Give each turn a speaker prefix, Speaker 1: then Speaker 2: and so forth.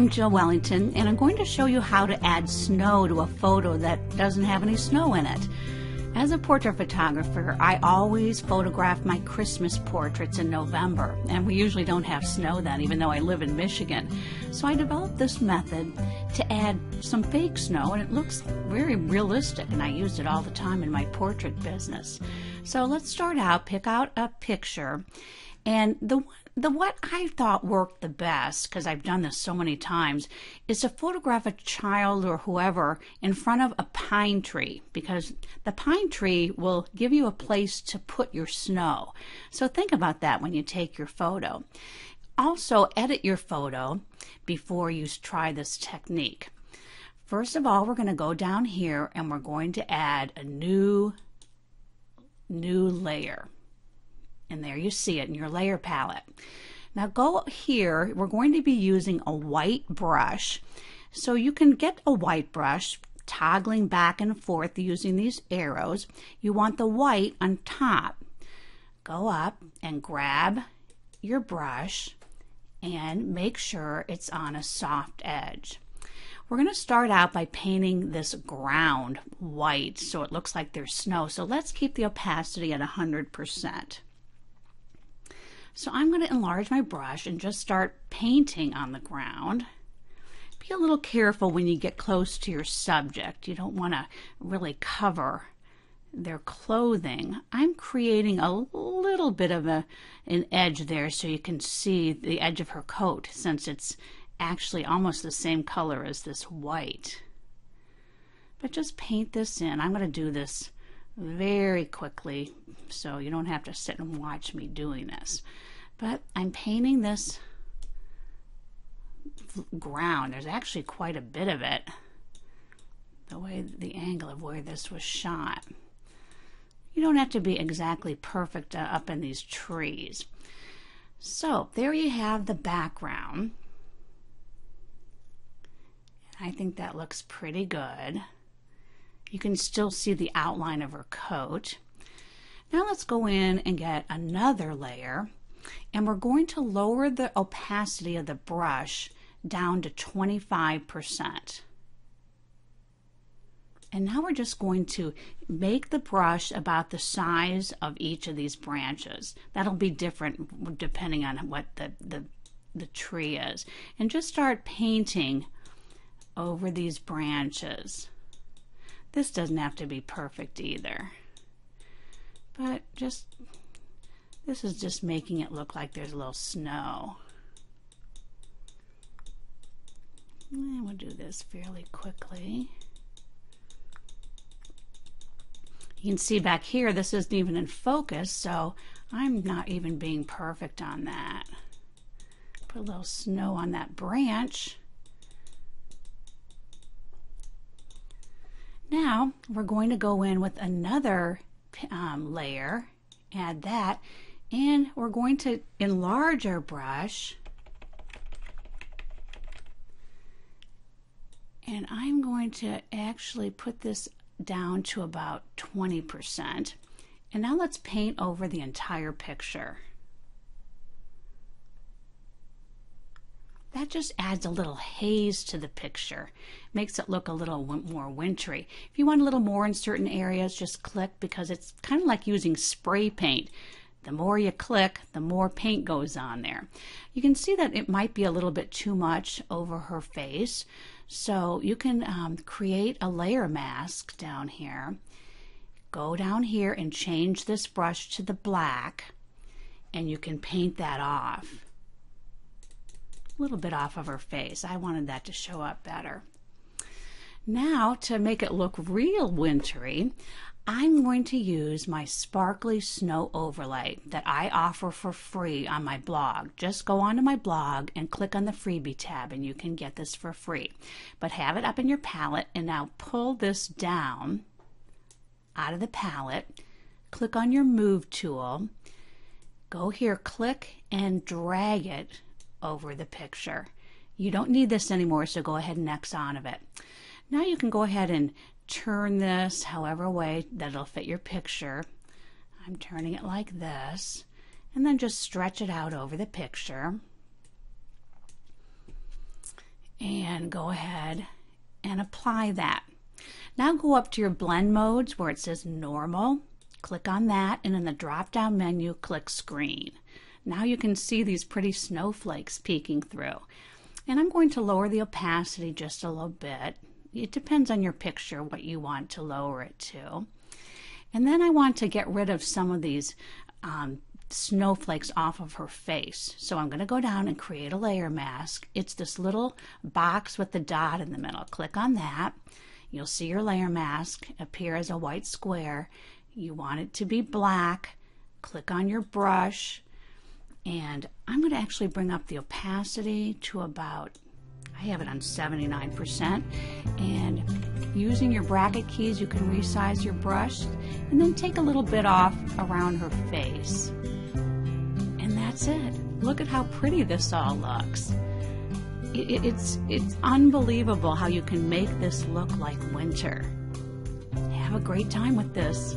Speaker 1: I'm Jill Wellington, and I'm going to show you how to add snow to a photo that doesn't have any snow in it. As a portrait photographer, I always photograph my Christmas portraits in November, and we usually don't have snow then, even though I live in Michigan. So I developed this method to add some fake snow, and it looks very realistic, and I used it all the time in my portrait business. So let's start out, pick out a picture, and the what I thought worked the best, because I've done this so many times, is to photograph a child or whoever in front of a pine tree, because the pine tree will give you a place to put your snow. So think about that when you take your photo. Also, edit your photo before you try this technique. First of all, we're going to go down here and we're going to add a new layer. And there you see it in your layer palette. Now go here, we're going to be using a white brush. So you can get a white brush, toggling back and forth using these arrows. You want the white on top. Go up and grab your brush and make sure it's on a soft edge. We're going to start out by painting this ground white so it looks like there's snow. So let's keep the opacity at 100%. So I'm going to enlarge my brush and just start painting on the ground. Be a little careful when you get close to your subject. You don't want to really cover their clothing. I'm creating a little bit of an edge there so you can see the edge of her coat, since it's actually almost the same color as this white. But just paint this in. I'm going to do this very quickly so you don't have to sit and watch me doing this. But I'm painting this ground. There's actually quite a bit of it, the way the angle of where this was shot. You don't have to be exactly perfect up in these trees. So there you have the background. I think that looks pretty good. You can still see the outline of her coat. Now let's go in and get another layer, and we're going to lower the opacity of the brush down to 25%. And now we're just going to make the brush about the size of each of these branches. That'll be different depending on what the tree is. And just start painting over these branches. This doesn't have to be perfect either, but this is just making it look like there's a little snow. And we'll do this fairly quickly. You can see back here, this isn't even in focus, so I'm not even being perfect on that. Put a little snow on that branch. Now we're going to go in with another layer, add that, and we're going to enlarge our brush. And I'm going to actually put this down to about 20%. And now let's paint over the entire picture. That just adds a little haze to the picture. Makes it look a little more wintry. If you want a little more in certain areas, just click, because it's kind of like using spray paint. The more you click, the more paint goes on there. You can see that it might be a little bit too much over her face. So you can create a layer mask down here. Go down here and change this brush to the black, and you can paint that off. A little bit off of her face. I wanted that to show up better. Now, to make it look real wintry, I'm going to use my sparkly snow overlay that I offer for free on my blog. Just go onto my blog and click on the freebie tab and you can get this for free. But have it up in your palette, and now pull this down out of the palette. Click on your move tool. Go here, click and drag it over the picture. You don't need this anymore, so go ahead and X on of it. Now you can go ahead and turn this however way that it'll fit your picture. I'm turning it like this, and then just stretch it out over the picture. And go ahead and apply that. Now go up to your blend modes where it says normal. Click on that, and in the drop-down menu, click screen. Now you can see these pretty snowflakes peeking through. And I'm going to lower the opacity just a little bit. It depends on your picture what you want to lower it to. And then I want to get rid of some of these snowflakes off of her face. So I'm going to go down and create a layer mask. It's this little box with the dot in the middle. Click on that. You'll see your layer mask appear as a white square. You want it to be black. Click on your brush. And I'm going to actually bring up the opacity to about, I have it on 79%. And using your bracket keys, you can resize your brush and then take a little bit off around her face. And that's it. Look at how pretty this all looks. It's unbelievable how you can make this look like winter. Have a great time with this.